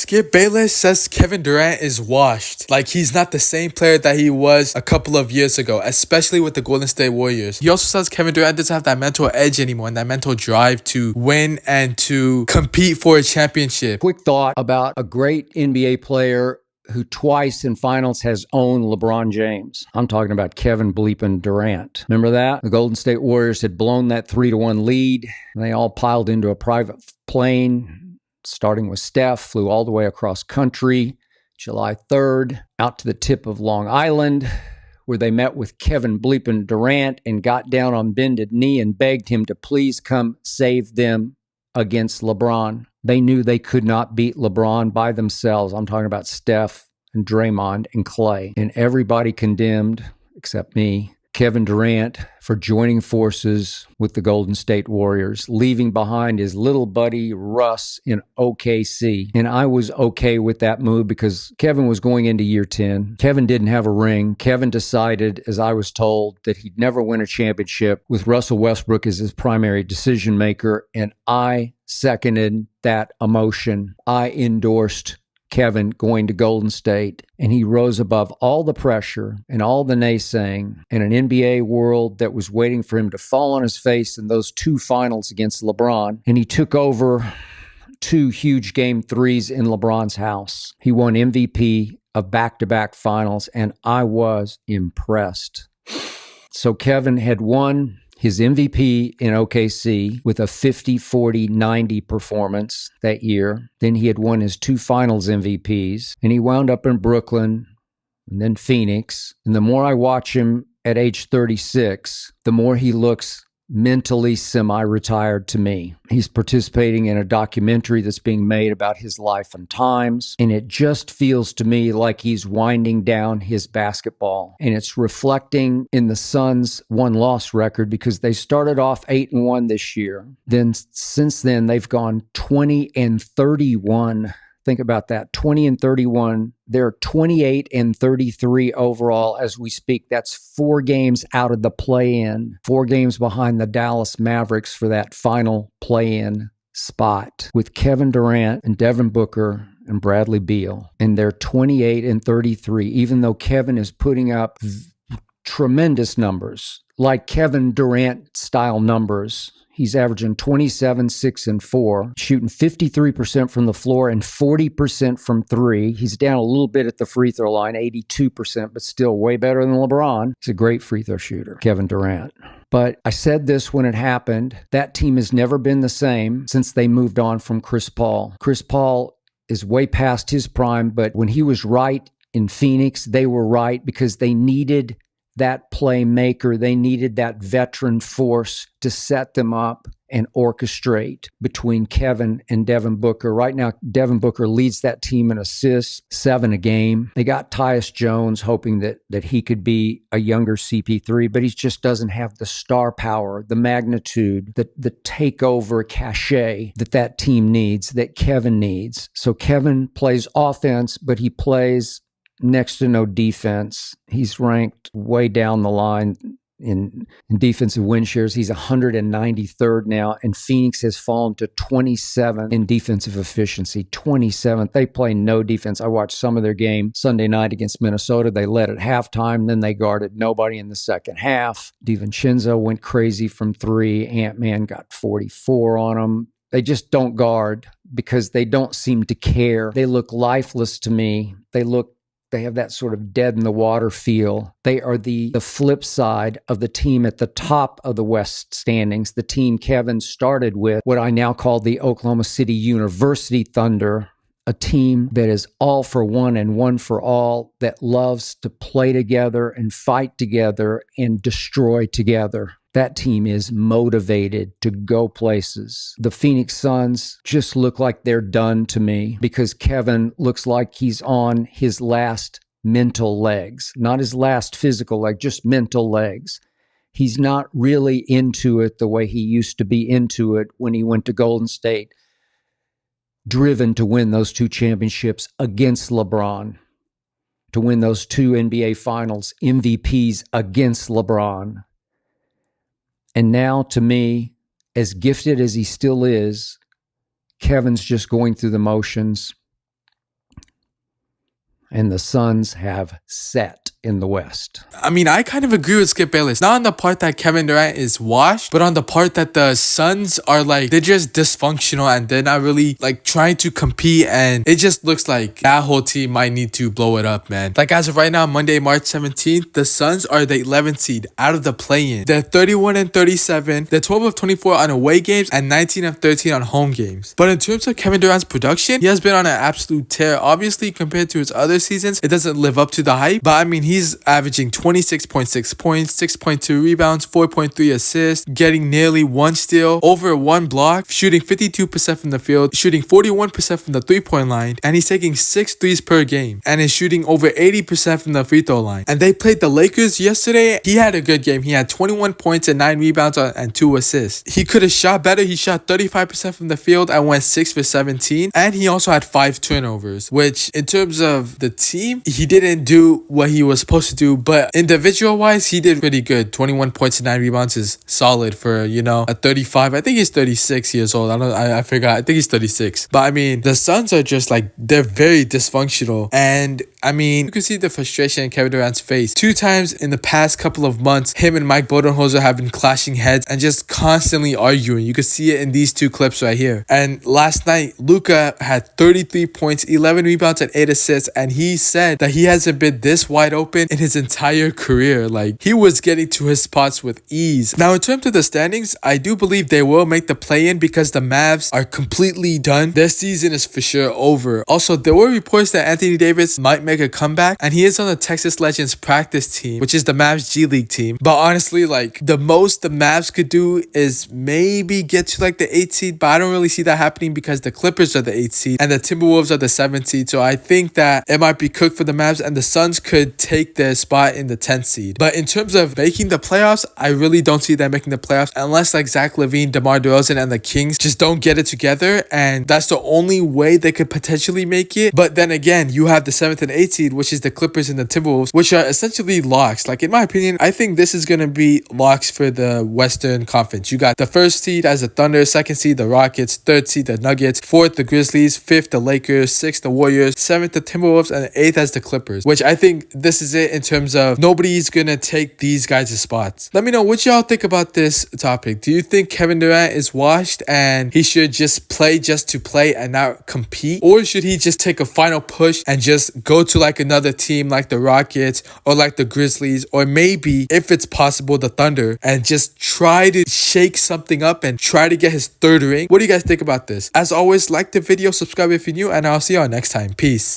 Skip Bayless says Kevin Durant is washed. Like, he's not the same player that he was a couple of years ago, especially with the Golden State Warriors. He also says Kevin Durant doesn't have that mental edge anymore and that mental drive to win and to compete for a championship. Quick thought about a great NBA player who twice in finals has owned LeBron James. I'm talking about Kevin bleeping Durant. Remember that? The Golden State Warriors had blown that 3-1 lead, and they all piled into a private plane, starting with Steph, flew all the way across country, July 3rd, out to the tip of Long Island, where they met with Kevin bleeping Durant and got down on bended knee and begged him to please come save them against LeBron. They knew they could not beat LeBron by themselves. I'm talking about Steph and Draymond and Clay. And everybody condemned, except me, Kevin Durant for joining forces with the Golden State Warriors, leaving behind his little buddy Russ in OKC. And I was okay with that move because Kevin was going into year 10. Kevin didn't have a ring. Kevin decided, as I was told, that he'd never win a championship with Russell Westbrook as his primary decision maker. And I seconded that emotion. I endorsed Kevin going to Golden State, and he rose above all the pressure and all the naysaying in an NBA world that was waiting for him to fall on his face in those two finals against LeBron. And he took over 2 huge game 3s in LeBron's house. He won MVP of back-to-back finals, and I was impressed. So Kevin had won his MVP in OKC with a 50-40-90 performance that year. Then he had won his 2 finals MVPs, and he wound up in Brooklyn and then Phoenix. And the more I watch him at age 36, the more he looks mentally semi-retired to me. He's participating in a documentary that's being made about his life and times, and it just feels to me like he's winding down his basketball. And it's reflecting in the Suns' one-loss record because they started off 8-1 this year. Then since then, they've gone 20-31. Think about that, 20-31. They're 28-33 overall as we speak. That's 4 games out of the play-in, 4 games behind the Dallas Mavericks for that final play-in spot with Kevin Durant and Devin Booker and Bradley Beal. And they're 28-33, even though Kevin is putting up tremendous numbers, like Kevin Durant style numbers. He's averaging 27, 6, and 4, shooting 53% from the floor and 40% from 3. He's down a little bit at the free throw line, 82%, but still way better than LeBron. He's a great free throw shooter, Kevin Durant. But I said this when it happened. That team has never been the same since they moved on from Chris Paul. Chris Paul is way past his prime, but when he was right in Phoenix, they were right because they needed that playmaker. They needed that veteran force to set them up and orchestrate between Kevin and Devin Booker. Right now, Devin Booker leads that team in assists, 7 a game. They got Tyus Jones, hoping that he could be a younger CP3, but he just doesn't have the star power, the magnitude, the takeover cachet that team needs, that Kevin needs. So Kevin plays offense, but he plays next to no defense. He's ranked way down the line in defensive win shares. He's 193rd now, and Phoenix has fallen to 27th in defensive efficiency. 27th. They play no defense. I watched some of their game Sunday night against Minnesota. They led at halftime, then they guarded nobody in the second half. DiVincenzo went crazy from 3. Ant-Man got 44 on him. They just don't guard because they don't seem to care. They look lifeless to me. They have that sort of dead in the water feel. They are the flip side of the team at the top of the West standings, the team Kevin started with, what I now call the Oklahoma City University Thunder, a team that is all for one and one for all, that loves to play together and fight together and destroy together. That team is motivated to go places. The Phoenix Suns just look like they're done to me because Kevin looks like he's on his last mental legs, not his last physical leg, just mental legs. He's not really into it the way he used to be into it when he went to Golden State, driven to win those 2 championships against LeBron, to win those 2 NBA Finals MVPs against LeBron. And now, to me, as gifted as he still is, Kevin's just going through the motions. and the Suns have set in the West. I mean, I kind of agree with Skip Bayless. Not on the part that Kevin Durant is washed, but on the part that the Suns are like, they're just dysfunctional and they're not really like trying to compete. And it just looks like that whole team might need to blow it up, man. Like as of right now, Monday, March 17th, the Suns are the 11th seed out of the play-in. They're 31-37. They're 12 of 24 on away games and 19 of 13 on home games. But in terms of Kevin Durant's production, he has been on an absolute tear. Obviously, compared to his other seasons, it doesn't live up to the hype. But I mean, he's averaging 26.6 points, 6.2 rebounds, 4.3 assists, getting nearly 1 steal, over 1 block, shooting 52% from the field, shooting 41% from the 3-point line, and he's taking 6 threes per game, and is shooting over 80% from the free throw line. And they played the Lakers yesterday. He had a good game. He had 21 points and 9 rebounds and 2 assists. He could have shot better. He shot 35% from the field and went 6 for 17, and he also had 5 turnovers, which in terms of the team, he didn't do what he was supposed to do, but individual wise, he did pretty good. 21 points and 9 rebounds is solid for, you know, a 35. I think he's 36 years old. I forgot. I think he's 36. But I mean, the Suns are just like, they're very dysfunctional. And I mean, you can see the frustration in Kevin Durant's face. 2 times in the past couple of months, him and Mike Budenholzer have been clashing heads and just constantly arguing. You can see it in these 2 clips right here. And last night, Luka had 33 points, 11 rebounds, and 8 assists. And he said that he hasn't been this wide open in his entire career. Like, he was getting to his spots with ease. Now, in terms of the standings, I do believe they will make the play-in because the Mavs are completely done. Their season is for sure over. Also, there were reports that Anthony Davis might make a comeback, and he is on the Texas Legends practice team, which is the Mavs G League team. But honestly, like, the most the Mavs could do is maybe get to like the 8th seed, but I don't really see that happening because the Clippers are the 8th seed and the Timberwolves are the 7th seed. So I think that it might be cooked for the Mavs, and the Suns could take their spot in the 10th seed. But in terms of making the playoffs, I really don't see them making the playoffs unless like Zach LaVine, DeMar DeRozan, and the Kings just don't get it together, and that's the only way they could potentially make it. But then again, you have the 7th and 8th seed, which is the Clippers and the Timberwolves, which are essentially locks. Like, in my opinion, I think this is going to be locks for the Western Conference. You got the 1st seed as the Thunder, 2nd seed the Rockets, 3rd seed the Nuggets, 4th the Grizzlies, 5th the Lakers, 6th the Warriors, 7th the Timberwolves, and 8th as the Clippers, which I think this is it in terms of nobody's going to take these guys' spots. Let me know what y'all think about this topic. Do you think Kevin Durant is washed and he should just play just to play and not compete? Or should he just take a final push and just go to like another team like the Rockets or like the Grizzlies, or maybe, if it's possible, the Thunder, and just try to shake something up and try to get his 3rd ring? What do you guys think about this? As always, like the video, subscribe if you're new, and I'll see y'all next time. Peace.